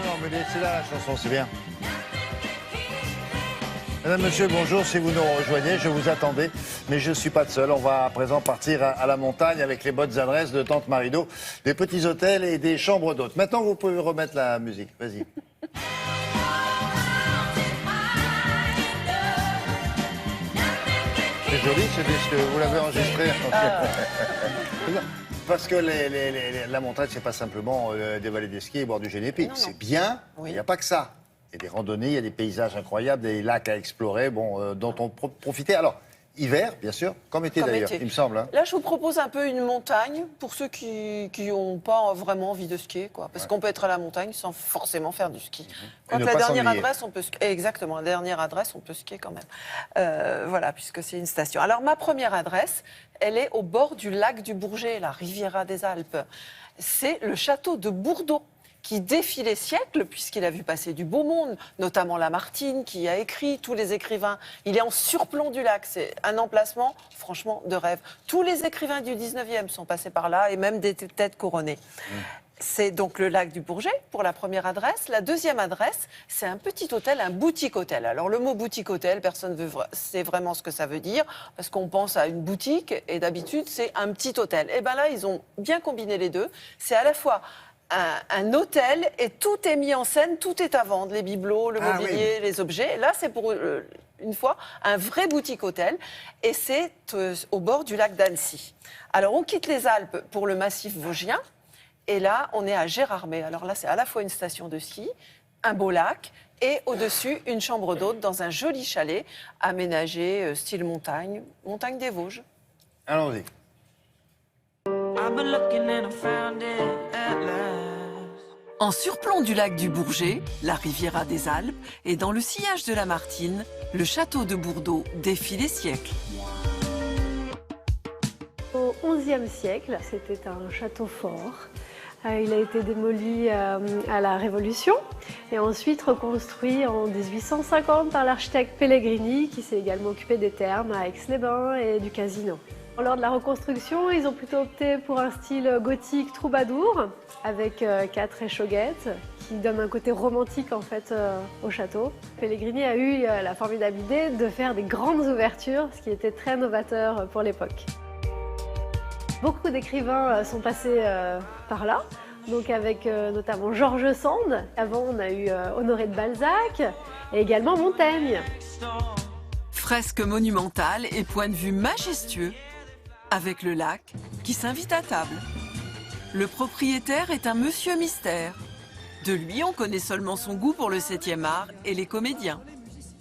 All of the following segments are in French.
non, mais laissez-la la chanson, c'est bien. Madame, monsieur, bonjour. Si vous nous rejoignez, je vous attendais, mais je ne suis pas de seul. On va à présent partir à la montagne avec les bonnes adresses de Tante Marido, des petits hôtels et des chambres d'hôtes. Maintenant, vous pouvez remettre la musique. Vas-y. C'est joli ce disque, vous l'avez enregistré. Parce que la montagne, c'est pas simplement des vallées de ski et boire du génépique. C'est bien, il n'y a pas que ça. Il y a des randonnées, il y a des paysages incroyables, des lacs à explorer, dont on profiter. Alors, hiver, bien sûr, comme été d'ailleurs, il me semble. Hein. Là, je vous propose un peu une montagne pour ceux qui n'ont pas vraiment envie de skier, quoi. Parce qu'on peut être à la montagne sans forcément faire du ski. Quand la dernière adresse, on peut skier. Exactement, la dernière adresse, on peut skier quand même. Voilà, puisque c'est une station. Alors, ma première adresse, elle est au bord du lac du Bourget, la Riviera des Alpes. C'est le château de Bourdeau, qui défie les siècles, puisqu'il a vu passer du beau monde, notamment Lamartine, qui a écrit, tous les écrivains. Il est en surplomb du lac. C'est un emplacement, franchement, de rêve. Tous les écrivains du 19e sont passés par là, et même des têtes couronnées. C'est donc le lac du Bourget, pour la première adresse. La deuxième adresse, c'est un petit hôtel, un boutique-hôtel. Alors, le mot boutique-hôtel, personne ne sait vraiment ce que ça veut dire, parce qu'on pense à une boutique, et d'habitude, c'est un petit hôtel. Et bien là, ils ont bien combiné les deux. C'est à la fois un hôtel et tout est mis en scène, tout est à vendre, les bibelots, le mobilier, les objets. Là, c'est pour une fois un vrai boutique-hôtel et c'est au bord du lac d'Annecy. Alors, on quitte les Alpes pour le massif vosgien et là, on est à Gérardmer. Alors là, c'est à la fois une station de ski, un beau lac et au-dessus, une chambre d'hôte dans un joli chalet aménagé style montagne, montagne des Vosges. Allons-y. En surplomb du lac du Bourget, la Riviera des Alpes, et dans le sillage de Lamartine, le château de Bourdeau défie les siècles. Au XIe siècle, c'était un château fort. Il a été démoli à la Révolution et ensuite reconstruit en 1850 par l'architecte Pellegrini qui s'est également occupé des thermes à Aix-les-Bains et du casino. Lors de la reconstruction, ils ont plutôt opté pour un style gothique troubadour avec 4 échauguettes qui donnent un côté romantique en fait au château. Pellegrini a eu la formidable idée de faire des grandes ouvertures, ce qui était très novateur pour l'époque. Beaucoup d'écrivains sont passés par là, donc avec notamment George Sand. Avant, on a eu Honoré de Balzac et également Montaigne. Fresque monumentale et point de vue majestueux, avec le lac qui s'invite à table. Le propriétaire est un monsieur mystère. De lui, on connaît seulement son goût pour le 7e art et les comédiens.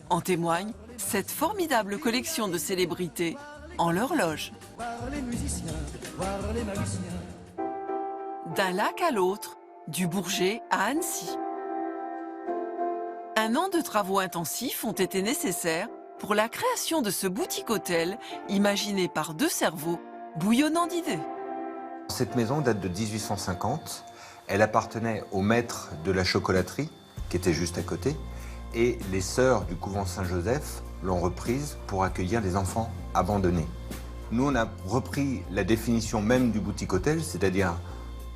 En témoigne cette formidable collection de célébrités en leur loge. D'un lac à l'autre, du Bourget à Annecy. 1 an de travaux intensifs ont été nécessaires pour la création de ce boutique-hôtel imaginé par 2 cerveaux bouillonnants d'idées. Cette maison date de 1850. Elle appartenait au maître de la chocolaterie, qui était juste à côté, et les sœurs du couvent Saint-Joseph l'ont reprise pour accueillir les enfants abandonnés. Nous, on a repris la définition même du boutique-hôtel, c'est-à-dire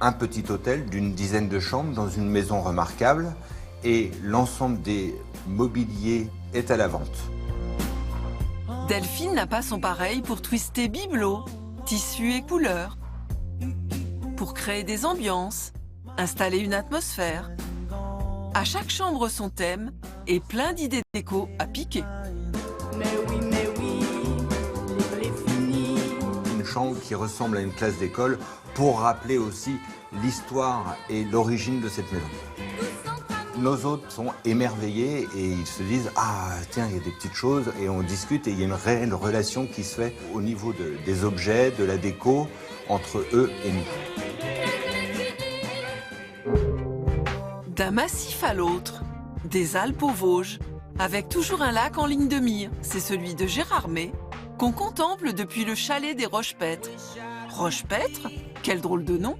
un petit hôtel d'une dizaine de chambres dans une maison remarquable, et l'ensemble des mobiliers est à la vente. Delphine n'a pas son pareil pour twister bibelots, tissus et couleurs, pour créer des ambiances, installer une atmosphère. À chaque chambre son thème et plein d'idées déco à piquer. Une chambre qui ressemble à une classe d'école pour rappeler aussi l'histoire et l'origine de cette maison. Nos hôtes sont émerveillés et ils se disent « Ah, tiens, il y a des petites choses » et on discute et il y a une réelle relation qui se fait au niveau des objets, de la déco, entre eux et nous. D'un massif à l'autre, des Alpes aux Vosges, avec toujours un lac en ligne de mire, c'est celui de Gérardmer, qu'on contemple depuis le chalet des Rochepêtres. Rochepêtres? Quel drôle de nom!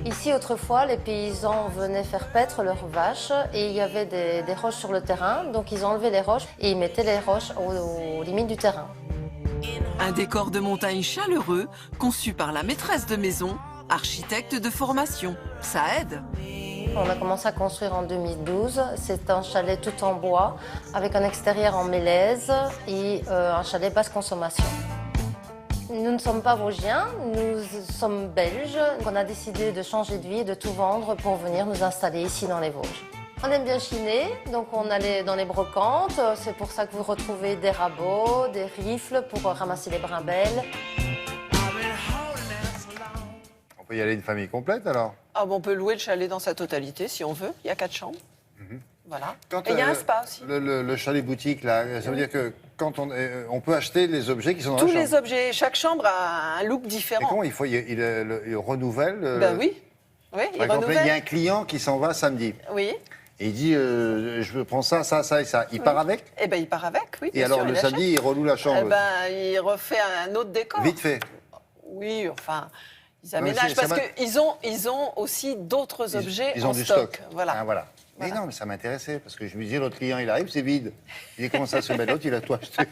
Ici, autrefois, les paysans venaient faire paître leurs vaches et il y avait des roches sur le terrain. Donc, ils enlevaient les roches et ils mettaient les roches aux limites du terrain. Un décor de montagne chaleureux, conçu par la maîtresse de maison, architecte de formation. Ça aide. On a commencé à construire en 2012. C'est un chalet tout en bois, avec un extérieur en mélèze et un chalet basse consommation. Nous ne sommes pas vosgiens, nous sommes belges. On a décidé de changer de vie et de tout vendre pour venir nous installer ici dans les Vosges. On aime bien chiner, donc on allait dans les brocantes. C'est pour ça que vous retrouvez des rabots, des rifles pour ramasser les brimbelles. On peut y aller une famille complète alors? Ah bon, on peut louer le chalet dans sa totalité si on veut. Il y a 4 chambres. Voilà. Quand, Et il y a un spa aussi. Le chalet boutique, là, ça veut dire que quand on peut acheter les objets qui sont dans Tous la chambre. les objets, chaque chambre a un look Et différent. comment il renouvelle Ben oui. Oui, il Par exemple, il y a renouvelle. un client qui s'en va samedi. Oui. Et il dit je prends ça, ça, ça et ça. Il part avec? Eh ben il part avec, oui. Et bien alors sûr, le il achète. samedi, il reloue la chambre. Eh ben, il refait un autre décor. Vite fait. Oui, enfin, ils Non, mais aménagent ça parce m'a- qu'ils ont aussi d'autres objets Ils ont en du stock. stock. Voilà. Ah, voilà. Mais Voilà. non, mais ça m'intéressait parce que je me disais, l'autre client, il arrive, c'est vide. Il dit, comment ça se met? L'autre, il a tout acheté.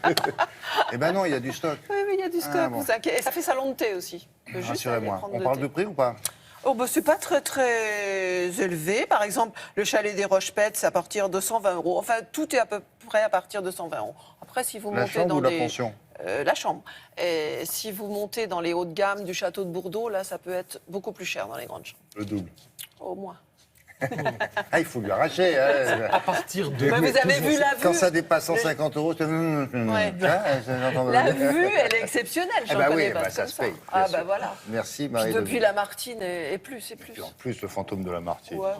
Eh ben non, il y a du stock. Oui, il y a du stock, Ah, bon. vous inquiétez. Et ça fait salon de thé aussi. On peut juste aller Rassurez-moi. prendre On le parle thé. de prix ou pas? Oh, bah, c'est pas très, très élevé. Par exemple, le chalet des Rochepettes, c'est à partir de 120 €. Enfin, tout est à peu près à partir de 120 €. Après, si vous La montez chambre dans ou la des... pension? La chambre. Et si vous montez dans les hauts de gamme du château de Bourdeaux, là, ça peut être beaucoup plus cher dans les grandes chambres. Le double. Au moins. Ah, il faut lui arracher. Hein. À partir de... Mais vous avez vu la vue. Quand ça dépasse 150 €, c'est... Ouais. Hein, La vue, elle est exceptionnelle. Eh J'en ben connais oui, pas bah, ça comme se paye, Ah, bien bah sûr. voilà. Merci, Puis Marie. depuis la Martine et plus, et plus. Puis en plus, le fantôme de la Martine. Ouais.